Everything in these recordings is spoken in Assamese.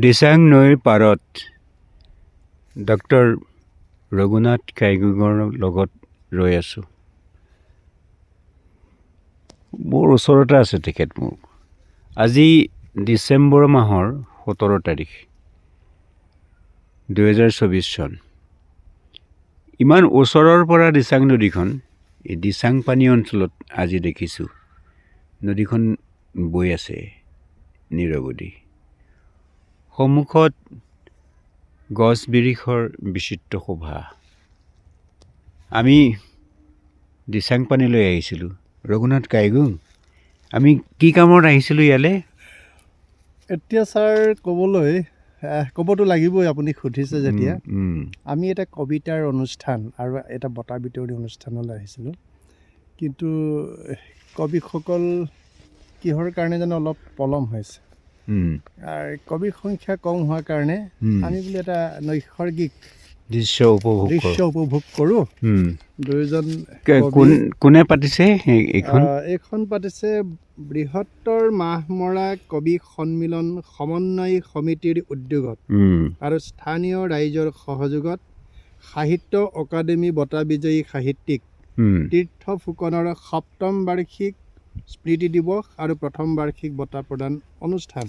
দিচাং নৈৰ পাৰত ডক্টৰ ৰঘুনাথ কাইগুঙৰ লগত ৰৈ আছোঁ। মোৰ ওচৰতে আছে তেখেত মোৰ। আজি ডিচেম্বৰ মাহৰ 17 তাৰিখ 2024 চন। ইমান ওচৰৰ পৰা দিচাং নদীখন, এই দিচাং পানী অঞ্চলত আজি দেখিছোঁ নদীখন বৈ আছে নিৰৱধি। সন্মুখত গছ বিৰিখৰ বিচিত্ৰ শোভা। আমি দিচাং পানীলৈ আহিছিলোঁ। ৰঘুনাথ কাইগুং, আমি কি কামত আহিছিলোঁ ইয়ালৈ? এতিয়া ছাৰ ক'বতো লাগিবই, আপুনি সুধিছে যেতিয়া। আমি এটা কবিতাৰ অনুষ্ঠান আৰু এটা বঁটা বিতৰণী অনুষ্ঠানলৈ আহিছিলোঁ। কিন্তু কবিসকল কিহৰ কাৰণে জানো অলপ পলম হৈছে। আৰু কবিৰ সংখ্যা কম হোৱাৰ কাৰণে আমি বোলে এটা নৈসৰ্গিক দৃশ্য উপভোগ কৰোঁ। দুয়োজন কোনে পাতিছে এইখন পাতিছে বৃহত্তৰ মাহমৰা কবি সন্মিলন সমন্বয় সমিতিৰ উদ্যোগত আৰু স্থানীয় ৰাইজৰ সহযোগত সাহিত্য অকাডেমী বঁটা বিজয়ী সাহিত্যিক তীৰ্থ ফুকনৰ ৭ম বাৰ্ষিক স্মৃতি দিৱস আৰু ১ম বাৰ্ষিক বঁটা প্ৰদান অনুষ্ঠান।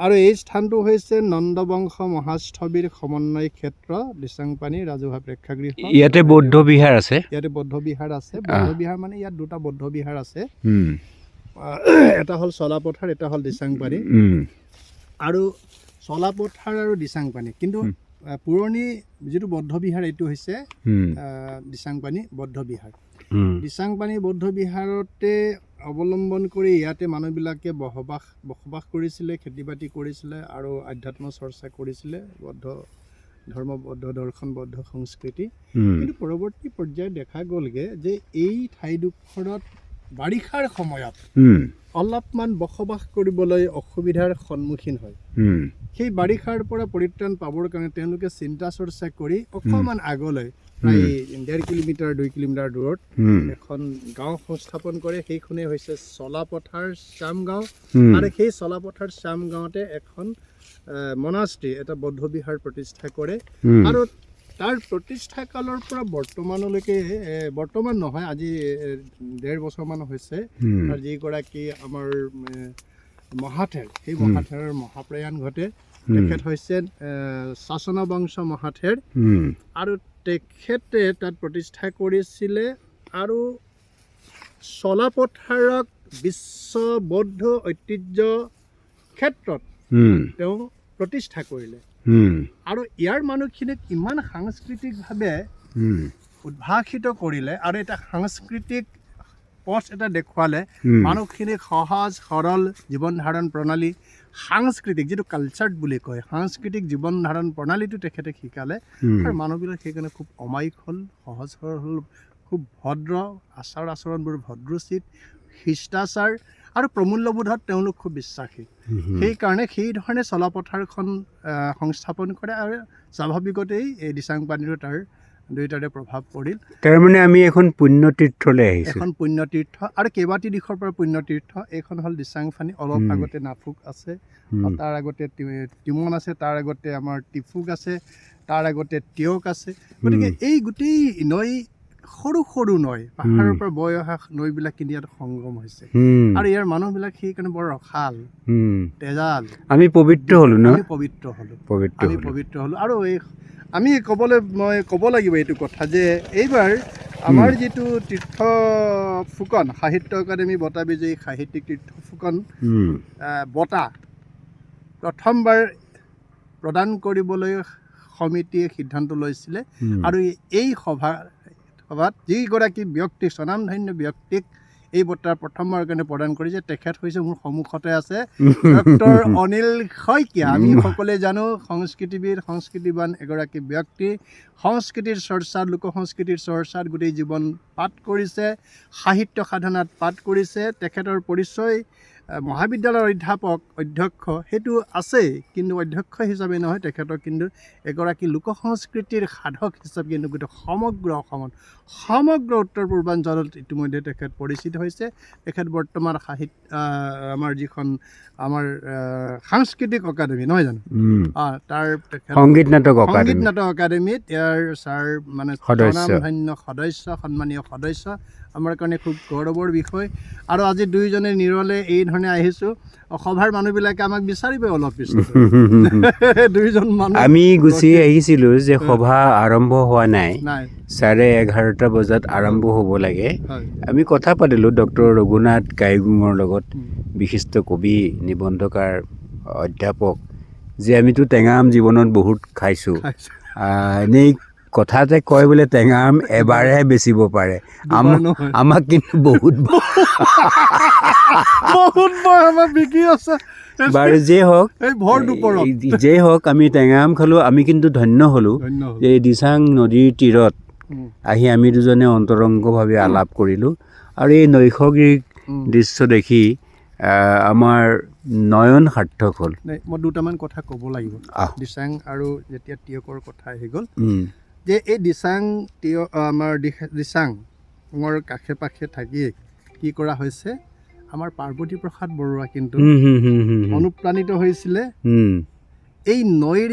আৰু এই স্থানটো হৈছে নন্দবংশ মহাস্থবিৰ সমন্বয় ক্ষেত্ৰ দিচাংপানী ৰাজহুৱা প্ৰেক্ষাগৃহ। ইয়াতে বৌদ্ধ বিহাৰ আছে। বৌদ্ধ বিহাৰ মানে ইয়াত দুটা বৌদ্ধ বিহাৰ আছে। এটা হ'ল চলাপথাৰ, এটা হ'ল দিচাংপানী। আৰু চলাপথাৰ আৰু দিচাংপানী, কিন্তু পুৰণি যিটো বৌদ্ধ বিহাৰ এইটো হৈছে দিচাংপানী বৌদ্ধ বিহাৰ। দিচাংপানী বৌদ্ধ বিহাৰতে অৱলম্বন কৰি ইয়াতে মানুহবিলাকে বসবাস কৰিছিলে, খেতি বাতি কৰিছিলে আৰু আধ্যাত্ম চৰ্চা কৰিছিলে, বৌদ্ধ ধৰ্ম, বৌদ্ধ দৰ্শন, বৌদ্ধ সংস্কৃতি। কিন্তু পৰৱৰ্তী পৰ্যায়ত দেখা গ'লগে যে এই ঠাইডোখৰত বাৰিষাৰ সময়ত অলপমান বসবাস কৰিবলৈ অসুবিধাৰ সন্মুখীন হয়। সেই বাৰিষাৰ পৰা পৰিত্ৰাণ পাবৰ কাৰণে তেওঁলোকে চিন্তা চৰ্চা কৰি অকণমান আগলৈ প্ৰায় ১.৫ কিলোমিটাৰ ২ কিলোমিটাৰ দূৰত এখন গাঁও সংস্থাপন কৰে। সেইখনেই হৈছে চলাপথাৰ শ্যাম গাঁও। আৰু সেই চলাপথাৰ শ্যাম গাঁৱতে এখন মনাষ্ট্ৰী, এটা বৌদ্ধ বিহাৰ প্ৰতিষ্ঠা কৰে। আৰু তাৰ প্ৰতিষ্ঠা কালৰ পৰা বৰ্তমানলৈকে, বৰ্তমান নহয়, আজি ১.৫ বছৰমান হৈছে, আৰু যিগৰাকী আমাৰ মহাথেৰ, সেই মহাথেৰৰ মহাপ্ৰয়াণ ঘটে। তেখেত হৈছে শাসন বংশ মহাথেৰ। আৰু তেখেতে তাত প্ৰতিষ্ঠা কৰিছিলে আৰু চলাপথাৰক বিশ্ব বৌদ্ধ ঐতিহ্য ক্ষেত্ৰত তেওঁ প্ৰতিষ্ঠা কৰিলে। আৰু ইয়াৰ মানুহখিনিক ইমান সাংস্কৃতিকভাৱে উদ্ভাসিত কৰিলে আৰু এটা সাংস্কৃতিক পথ এটা দেখুৱালে। মানুহখিনিক সহজ সৰল জীৱন ধাৰণ প্ৰণালী, সাংস্কৃতিক যিটো কালচাৰ বুলি কয়, সাংস্কৃতিক জীৱন ধাৰণ প্ৰণালীটো তেখেতে শিকালে। আৰু মানুহবিলাক সেইকাৰণে খুব অমায়িক হ'ল, সহজ সৰল হ'ল, খুব ভদ্ৰ, আচাৰ আচৰণবোৰ ভদ্ৰোচিত, শিষ্টাচাৰ আৰু প্ৰমূল্যবোধত তেওঁলোক খুব বিশ্বাসী। সেইকাৰণে সেইধৰণে চলাপথাৰখন সংস্থাপন কৰে। আৰু স্বাভাৱিকতেই এই দিচাংপানীৰো তাৰ দুয়োটাৰে প্ৰভাৱ পৰিল। তাৰমানে আমি এখন পুণ্যতীৰ্থলৈ আহিছোঁ। এখন পুণ্যতীৰ্থ আৰু কেইবাটি দিশৰ পৰা পুণ্যতীৰ্থ। এইখন হ'ল দিচাংপানী। অলপ আগতে নাফুক আছে, তাৰ আগতে টিমন আছে, তাৰ আগতে আমাৰ টিফুক আছে, তাৰ আগতে টিয়ক আছে। গতিকে এই গোটেই নৈ, সৰু সৰু নৈ, পাহাৰৰ পৰা বৈ অহা নৈবিলাক কিন্তু ইয়াত সংগম হৈছে। আৰু ইয়াৰ মানুহবিলাক সেইকাৰণে বৰ ৰসাল, তেজাল। আমি পবিত্ৰ হ'লো ন? আমি পবিত্ৰ হ'লো। আৰু মই ক'ব লাগিব এইটো কথা যে এইবাৰ আমাৰ যিটো তীৰ্থ ফুকন সাহিত্য একাডেমী বঁটা বিজয়ী সাহিত্যিক তীৰ্থ ফুকন বঁটা প্ৰথমবাৰ প্ৰদান কৰিবলৈ সমিতিয়ে সিদ্ধান্ত লৈছিলে। আৰু এই সভাত যিগৰাকী ব্যক্তি, স্বনামধন্য ব্যক্তিক এই বঁটা প্ৰথমবাৰৰ কাৰণে প্ৰদান কৰিছে, তেখেত হৈছে মোৰ সন্মুখতে আছে ডক্টৰ অনিল শইকীয়া। আমি সকলোৱে জানো সংস্কৃতিবিদ, সংস্কৃতিবান এগৰাকী ব্যক্তি। সংস্কৃতিৰ চৰ্চাত, লোক সংস্কৃতিৰ চৰ্চাত গোটেই জীৱন পাঠ কৰিছে, সাহিত্য সাধনাত পাঠ কৰিছে। তেখেতৰ পৰিচয় মহাবিদ্যালয়ৰ অধ্যক্ষ সেইটো আছে, কিন্তু অধ্যক্ষ হিচাপে নহয়, তেখেতক কিন্তু এগৰাকী লোক সংস্কৃতিৰ সাধক হিচাপে কিন্তু গোটেই সমগ্ৰ অসমত, সমগ্ৰ উত্তৰ পূৰ্বাঞ্চলত ইতিমধ্যে তেখেত পৰিচিত হৈছে। তেখেত বৰ্তমান আমাৰ যিখন আমাৰ সাংস্কৃতিক একাডেমি নহয় জানো, তাৰ সংগীত নাটক একাডেমিত ইয়াৰ ছাৰ মানে স্বনামধন্য সদস্য, সন্মানীয় সদস্য, আমাৰ কাৰণে খুব গৌৰৱৰ বিষয়। আৰু আজি দুয়োজনে নিৰলে এই ধৰণে আহিছোঁ, সভাৰ মানুহবিলাকে আমাক বিচাৰিবই অলপ পিছত। দুইজন মানুহ আমি গুচি আহিছিলোঁ যে সভা আৰম্ভ হোৱা নাই, 11:30 বজাত আৰম্ভ হ'ব লাগে। আমি কথা পাতিলোঁ ডক্টৰ ৰঘুনাথ কাইগুঙৰ লগত, বিশিষ্ট কবি, নিবন্ধকাৰ, অধ্যাপক, যে আমিতো টেঙা আম জীৱনত বহুত খাইছোঁ। এনেই কথা যে কয় বোলে টেঙা আম এবাৰহে বেচিব পাৰে, আমাক কিন্তু বহুত বিকি আছে। বাৰু যেই হওক আমি টেঙা আম খালোঁ, আমি কিন্তু ধন্য হ'লোঁ। এই দিচাং নদীৰ তীৰত আহি আমি দুজনে অন্তৰংগভাৱে আলাপ কৰিলোঁ, আৰু এই নৈসৰ্গিক দৃশ্য দেখি আমাৰ নয়ন সাৰ্থক হ'ল। মই দুটামান কথা ক'ব লাগিব দিচাং আৰু যেতিয়া টিয়কৰ কথা আহি গ'ল, যে এই দিচাং আমাৰ দিচাঙৰ কাষে পাশে থাকি কি কৰা হৈছে, আমাৰ পাৰ্বতী প্ৰসাদ বৰুৱা কিন্তু অনুপ্ৰাণিত হৈছিলে এই নৈৰ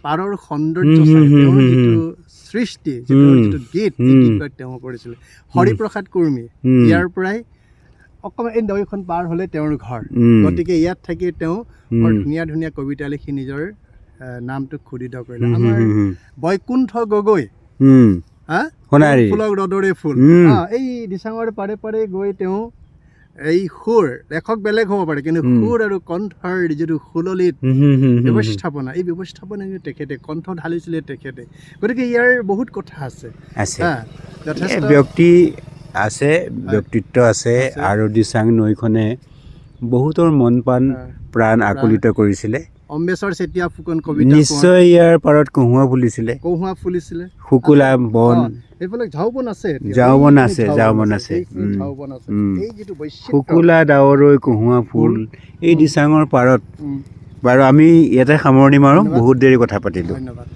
পাৰৰ সৌন্দৰ্য চাই। তেওঁৰ যিটো সৃষ্টি, যিটো গীত, এই গীতবিলাক তেওঁ কৰিছিলে। হৰিপ্ৰসাদ কুৰ্মী ইয়াৰ পৰাই অকণমান এই নৈখন পাৰ হ'লে তেওঁৰ ঘৰ, গতিকে ইয়াত থাকি তেওঁ বৰ ধুনীয়া ধুনীয়া কবিতা লিখি নিজৰ নামটোক খোদিত কৰিলে। আমাৰ বৈকুণ্ঠ গগৈ, ফুলক ৰদৰে ফুল, এই দিচাঙৰ পাৰে পাৰে গৈ তেওঁ এই সুৰ, লেখক বেলেগ হ'ব পাৰে, কিন্তু সুৰ আৰু কণ্ঠৰ যিটো সুললিত ব্যৱস্থাপনা, এই ব্যৱস্থাপনা তেখেতে কণ্ঠ ঢালিছিলে তেখেতে। গতিকে ইয়াৰ বহুত কথা আছে, ব্যক্তি আছে, ব্যক্তিত্ব আছে, আৰু দিচাং নৈখনে বহুতৰ মন প্ৰাণ আকুলিত কৰিছিলে। অম্বেশ্বৰ চেতিয়া ফুকন কবিতা, নিশ্চয় ইয়াৰ পাৰত কহুৱা ফুলিছিলে, শুকুলা বন, এইফালে ঝাউবন আছে, শুকুলা ডাৱৰৈ কহুৱা ফুল, এই দিচাঙৰ পাৰত। বাৰু আমি ইয়াতে সামৰণি মাৰোঁ, বহুত দেৰি কথা পাতিলোঁ। ধন্যবাদ।